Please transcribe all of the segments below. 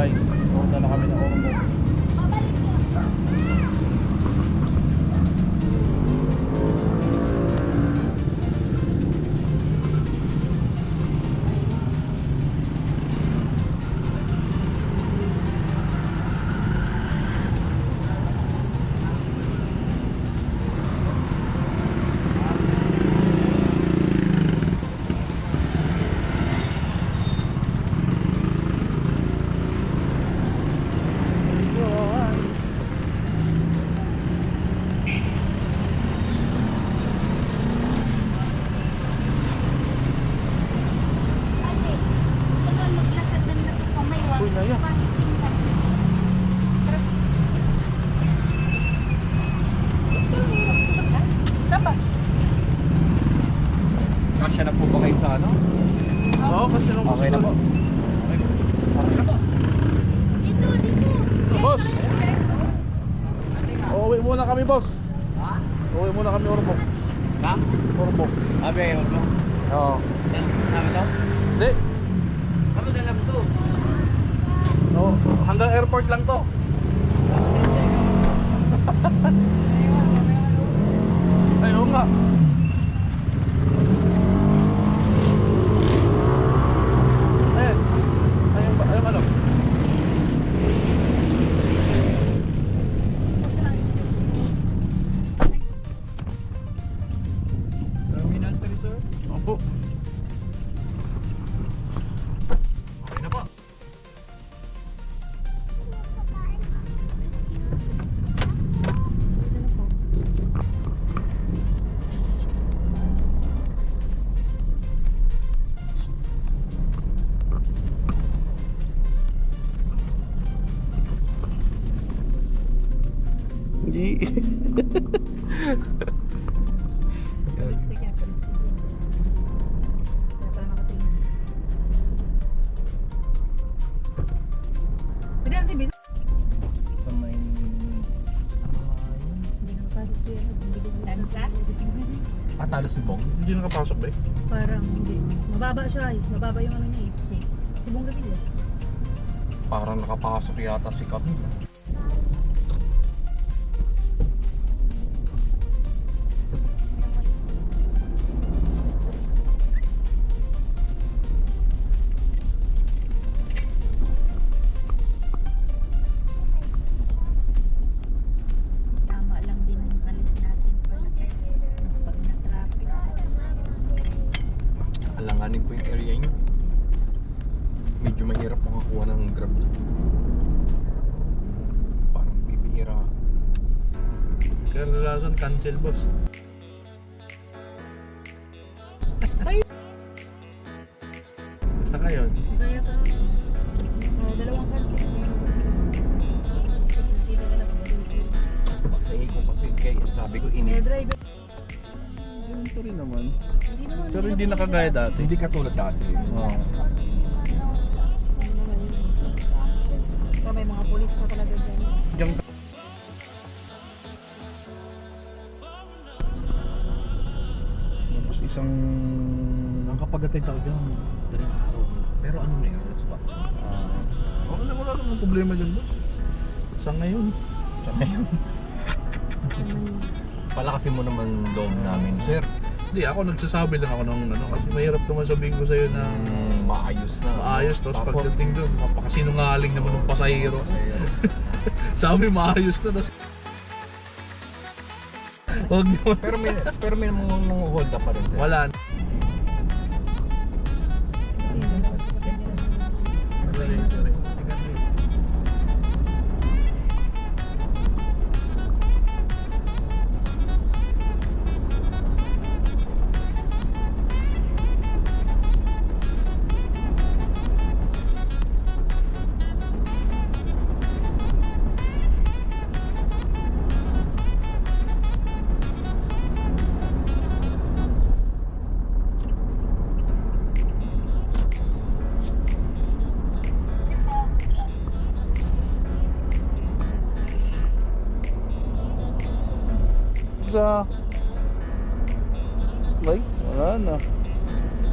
guys. Punta na kami ng Ormoc. Kasya na po ba kayo sa ano? Oo, kasi nung Okay na po. Okay na po. Boss! Uuwi muna kami, boss. Ha? Uuwi muna kami Ormoc. Ha? Ormoc. Abi, ano? Oo. Ano to? Hindi. Ano na lang to? Oo. Hanggang airport lang to. Ay, oo nga. Ayan. Ayun ano. Terminal 3, sir. Opo. Okay na po. Hindi. Sa may... Talo si Bong. Hindi nakapasok ba eh? Parang hindi. Mababa siya eh. Mababa yung ano niya eh. Si Bong Revilla. Parang nakapasok yata si Camille. Tama lang din yung alis natin pag na-traffic. Alanganin po yung area nyo. Medyo mahirap makakuha ng grab. Parang bibihira. Kaya lalasan cancel, boss. Saan kayo? Kaya ka. Dalawang cancel. Dito na lang. Pasahin ko kasi kaya sabi ko Eh, init. driver. Ganito rin naman. Hindi naman. Pero hindi nakagaya dati. Hindi katulad dati. Oo. So, may mga polis pa talaga dyan. Diyan tapos isang Nakapagatid ako dyan. 3 araw. Pero ano na yun? That's what? okay na, wala namang problema dyan, boss. Sa ngayon. Sa ngayon. Palakasin mo naman loob namin, sir. Hindi, ako nagsasabi lang ako ng ano, kasi mahirap naman sabihin ko sa'yo na Maayos na. maayos, tapos pagdating doon, napakasinungaling naman ng pasahero. Sabi maayos na, tapos wag naman. Pero may mga hold up pa rin, sir. Wala. Sa wala na,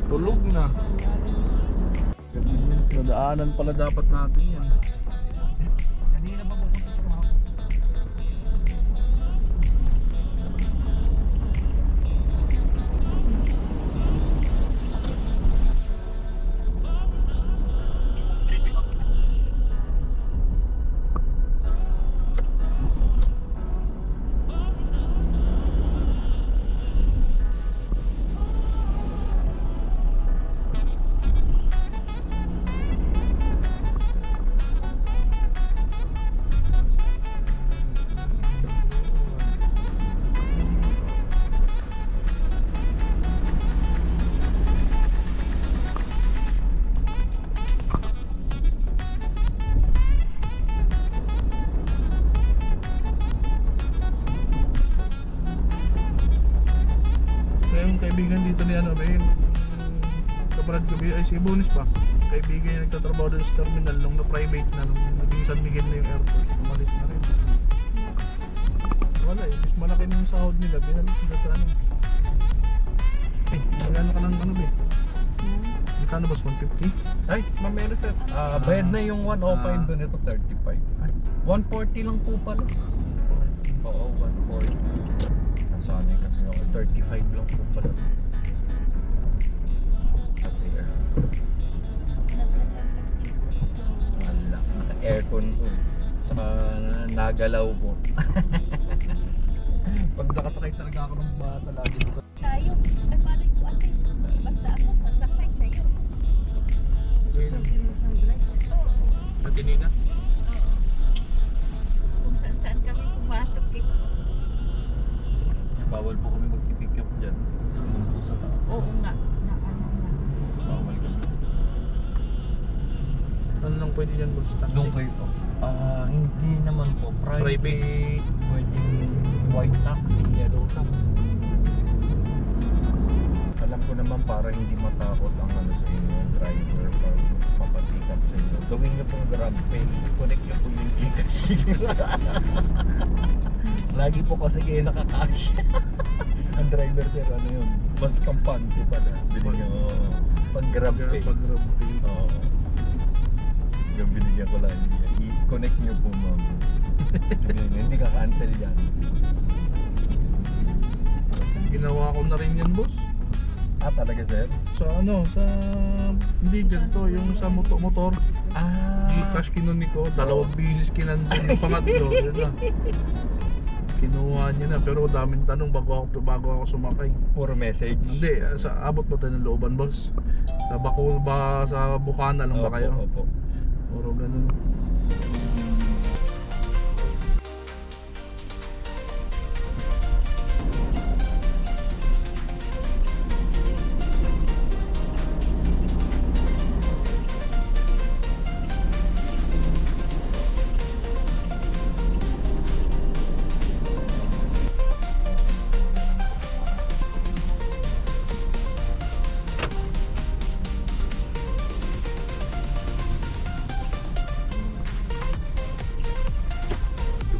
tulog na. Nadaanan pala dapat natin yan. Kanina ba pupunta sa trabaho? Kaya yung kaibigan dito ni ano, may kaparad ko, ay si Bonis pa. Kaibigan niya nagtatrabaho doon sa terminal nung na-private na, nung naging San Miguel na yung airport. Umalis na rin. Wala eh, mas malaki na yung sahod nila. Binalik sila sa ano. Eh, magkano ka ng ano ba eh? Magkano ba? 150? Ay, mamero sir. Bayad na yung 105 doon, ito 35. 140 lang po pala. Oo, 140. Nasaan eh kasi ako 35 lang po pala. At there. Wala, naka-aircon po. Saka nagalaw po. Pag nakasakay talaga ako ng bata lagi dito. Tayo. Ay, malay ko ate. Basta ako, sasakay sa'yo. Okay lang. Oo. Sa Tinina? Oo. Kung saan-saan kami pumasok eh. Bawal po kami mag-pick up dyan. Nandun po sa tao. Oo nga. Na ano nga. Bawal kami. Ano lang pwede yan boss? Taxi? Doon kayo po. Hindi naman po. Private. Pwedeng white taxi, yellow taxi. Alam ko naman para hindi matakot ang ano sa inyo, yung driver pag mapapick up sa inyo. Gawin niyo pong grab pay. Connect niyo po yung Gcash. Lagi po kasi kayo nakakash. Ang driver sir, ano yun? Mas kampante pala. Binigyan ko pag grab pay. Pag grab pay. Oo. Yung binigyan ko lang niya. I-connect niyo po ma'am. Hindi ka-cancel yan. Ginawa ko na rin yan boss. Talaga sir? Sa ano, sa hindi ganito, yung sa motor. Gcash kinunin ko, dalawang bisis kinansin yung pangatlo, yun lang. Kinuha niya na, pero daming tanong bago ako sumakay. Puro message. Hindi, sa abot ba tayo ng looban boss? Sa Bako ba, sa Bukana lang ba kayo? Opo. Puro ganun.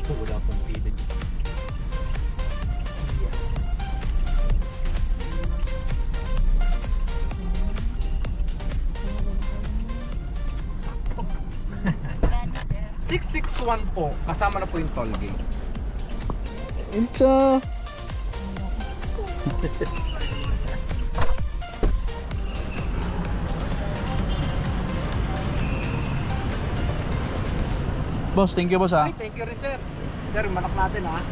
Wala pong pila dito. Sakto. 661 po. Kasama na po yung toll gate. Incha! Boss, thank you boss ha. Thank you rin sir. Sir, manok natin ha.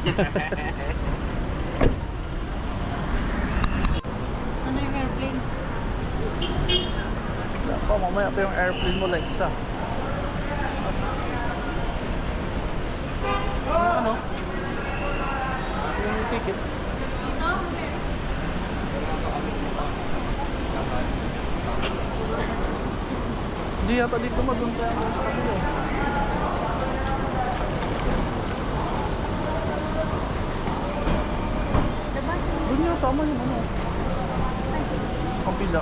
Ano yung airplane? Ako, mamaya pa yung airplane mo like isa. Ano? Yung ticket. Hindi yata dito doon tayo sa kanila. Diba? Doon nga, tama yung ano. Kapila.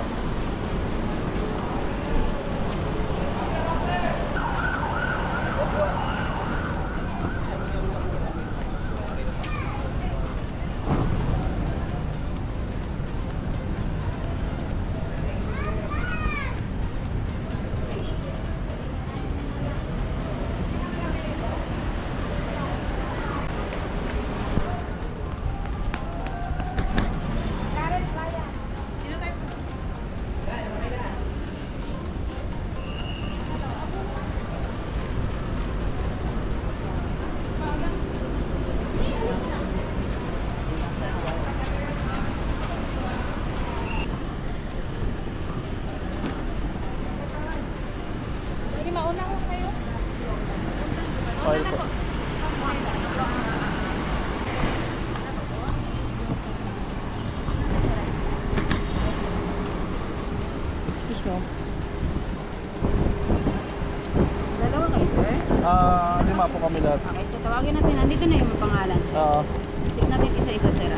file po. Excuse me. Dalawa kayo, sir? Lima po kami lahat. Okay, so tawagin natin. Nandito na yung pangalan, sir. Check natin isa-isa, sir.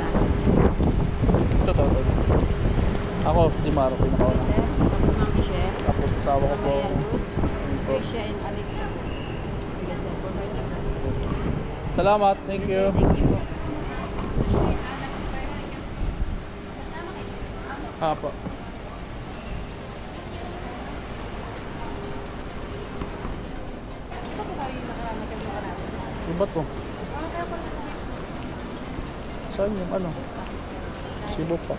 Ito to. Ako, si Maro, pinakauna. Sir, tapos Ma'am Michelle. Tapos asawa ko po. Mamaya Luz, Yun po. Tricia, and Alexa. Sige, sir. For her numbers. Salamat, thank you. Thank you po. Po. Ibat ko. Saan yung ano? Cebu pa.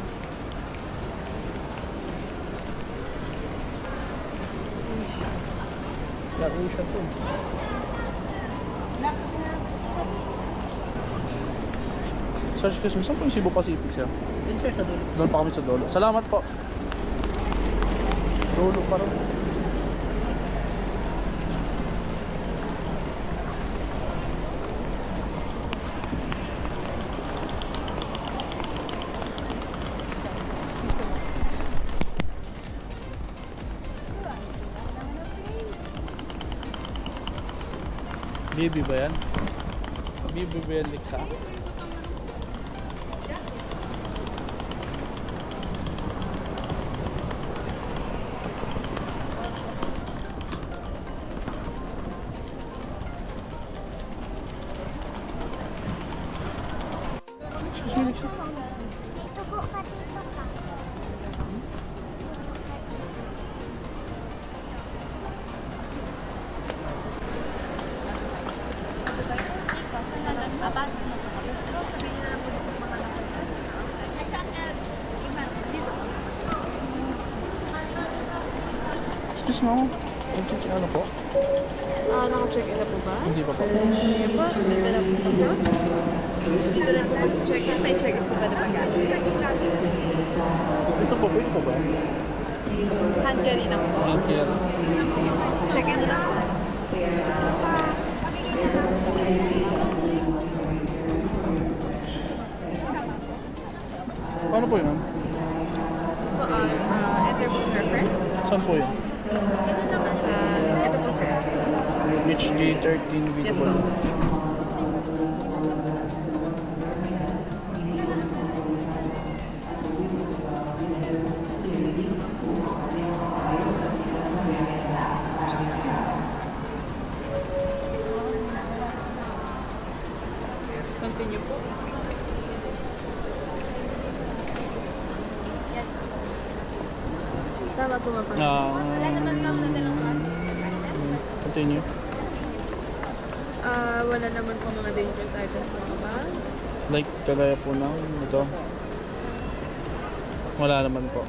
Yan, Asia to. Sir, excuse me, saan po yung Cebu Pacific siya? Yun, sir, sa dulo. Doon pa kami sa Dolo. Salamat po. Dolo pa rin. Bibi ba yan? Bibi ba yan, Lixa? Excuse me, ano po? Naka-check in na po ba? Hindi pa po. Sige po, dito na po tapos. Dito na po mag-check in. May check in po ba na bagay? Ito po, pwede po ba? Hand carry lang po. Thank you. Sige po, check in na lang po. Paano po yun? Po, enter po preference. Saan po yun? Ito po sir. HG13 Yes visible. po. Continue po. Tama po ba? Continue. Wala naman po mga dangerous items sa mga bag. Like, kagaya po ng ito. Wala naman po.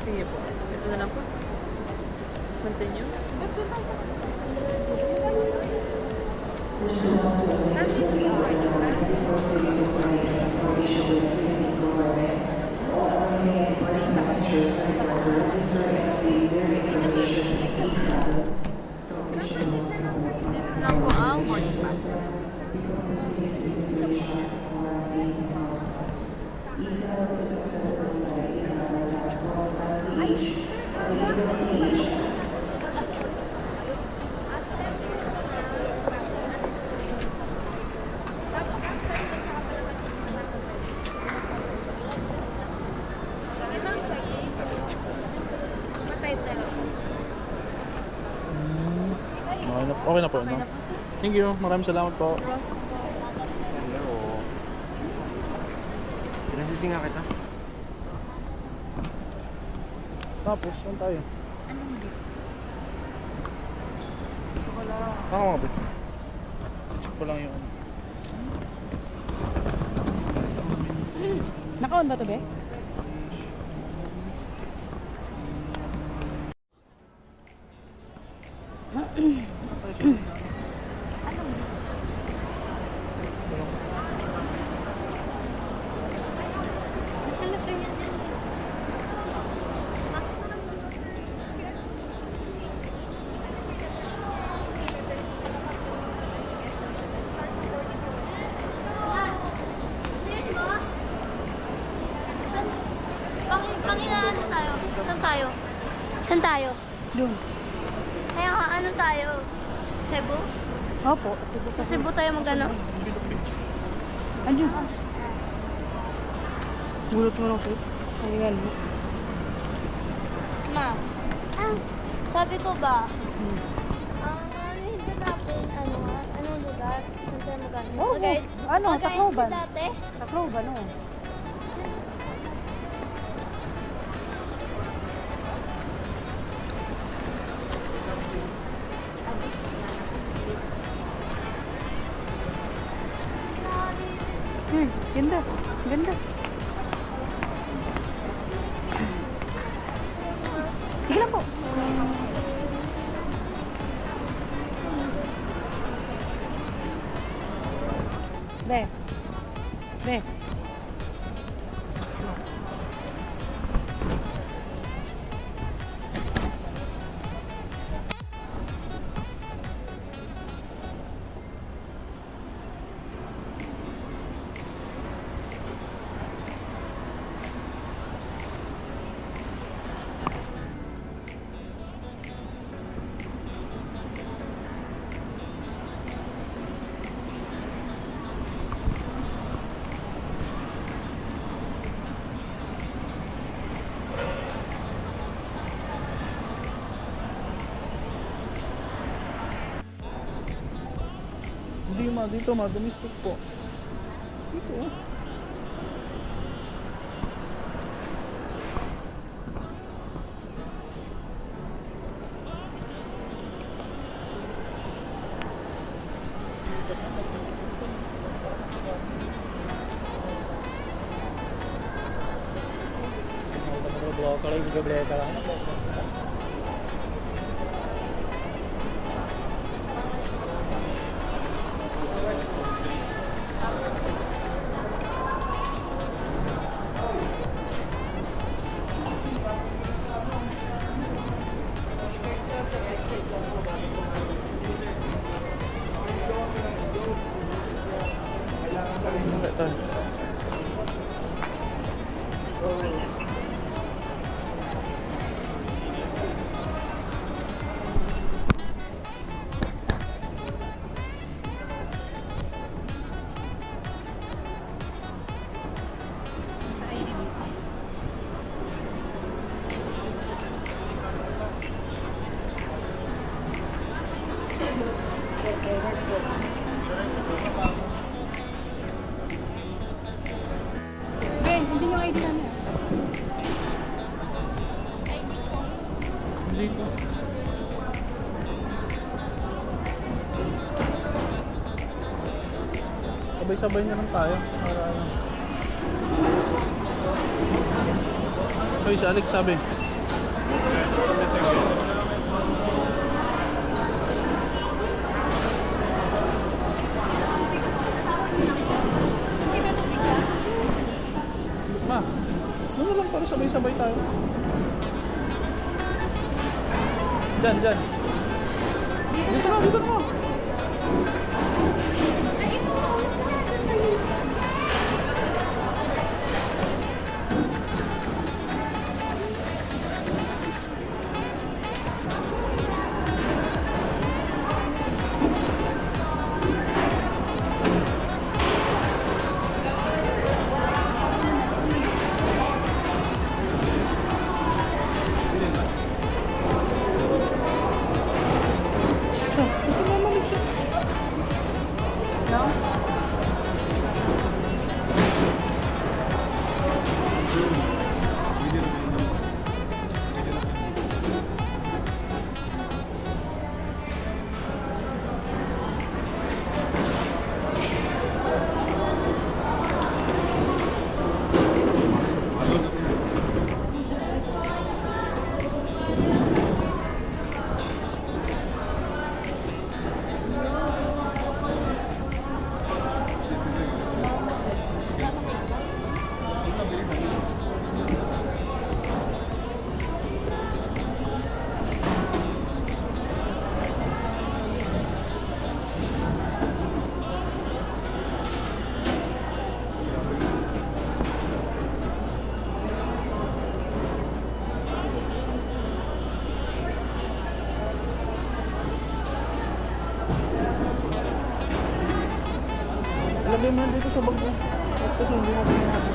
Sige po. Ito na lang po. Continue. Dito na lang po ang boarding pass. Okay na po. Okay No? na po sir. Thank you. Maraming salamat po. Pinasisi nga kita. Tapos, saan tayo? Anong gate? Ako nga ba? Check ko lang yung... Naka-on ba ito, be? Saan tayo? Doon. Kaya nga, ano tayo? Cebu? Opo, Cebu Sa Cebu tayo mag-ano? Andiyan. Gulot mo lang, Faith. Ayan. Ma, sabi ko ba? Ano hindi natin, anong lugar? Saan tayo mag-ano? Oo, ano, Tacloban. Dati? Tacloban, oo. Ganda. Ganda. Sige lang po. Be. Be. Hindi ma, dito ma, domestic po. Dito oh. Ito. Ben, hindi yung ID namin. Dito. Sabay-sabay na lang tayo para ano. Hoy, si Alex sabi. Ma, ano lang para sabay-sabay tayo. Diyan, diyan. Dito na, dito na. Ito na Ilagay mo na dito sa bag mo. Kasi hindi mo pinahapon.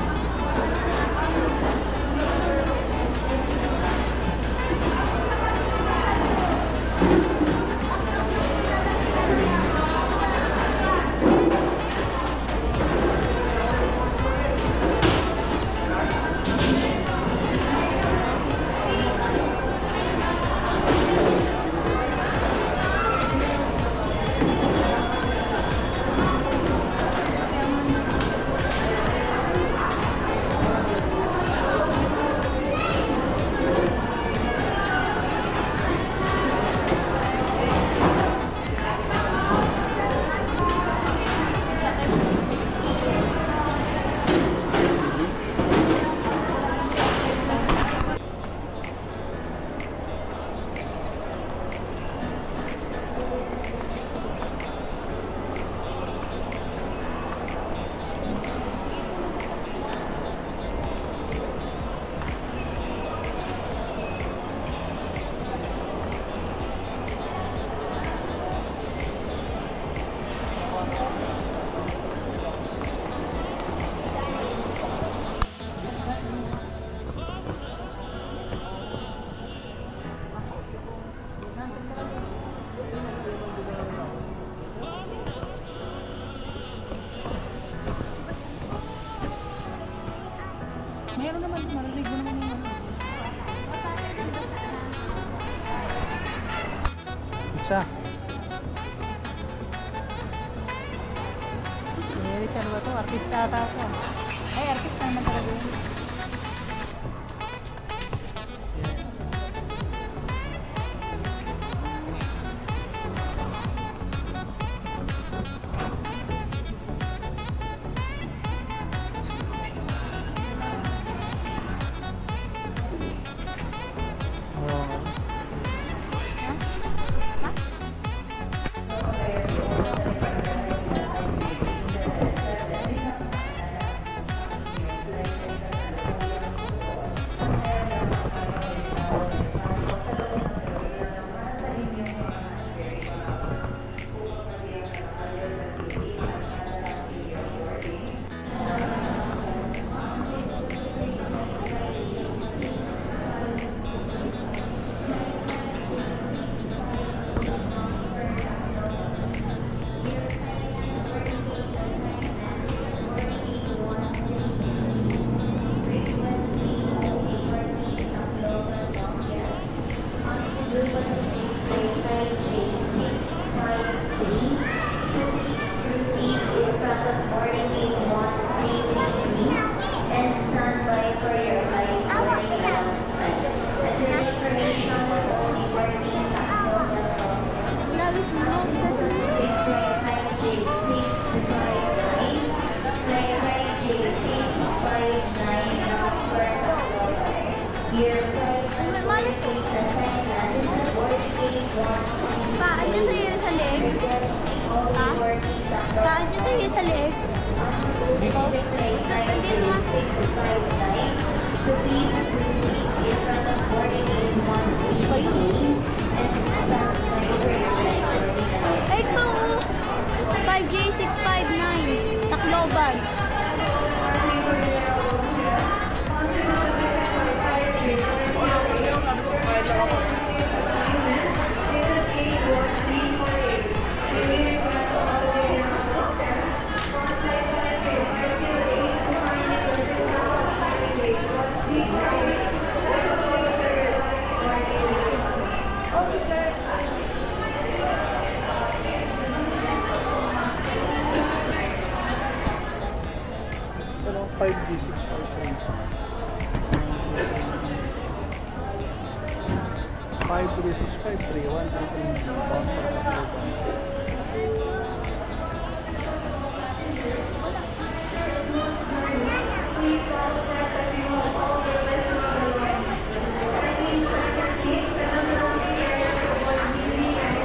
Meron naman, marinig mo naman yung Isa. Richard ba to? Artista ata ako. Ay, artista naman talaga yun. Paano sa'yo sa leg? Ha? Paano sa'yo sa leg? Dito? Hindi mo. Ay, ito. 5J659. Tacloban. Pero 5G, 653.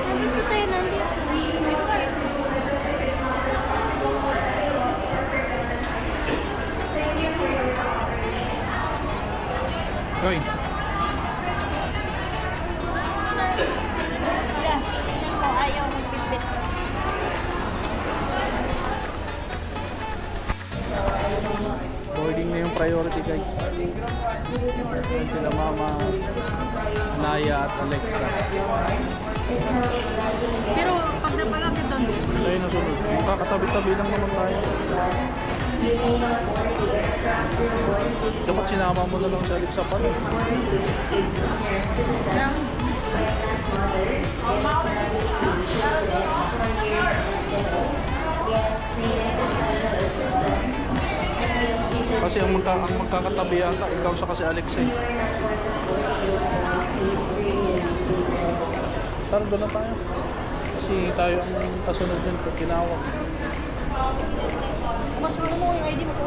Nandito tayo, nandito. Hoy, Yeah. Oh, ayaw. priority guys. Yan sila Mama Naya at Alexa. Pero pag napalapit doon, Tayo na sunod. Kakatabi-tabi lang naman tayo. Dapat sinama mo na lang si Alexa pala. Kasi ang magkakatabi yata, ikaw sa kasi Alexa eh. Tara, doon na tayo. Kasi tayo ang kasunod din pag tinawag. mas mo yung ID mo po.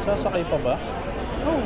Sasakay pa ba? Oh.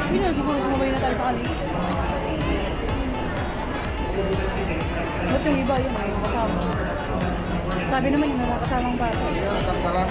Yun na, siguro sumabay na tayo sa kanila. Ba't yung iba yun ay kasama? Sabi naman yung mga kasamang bata. Tara.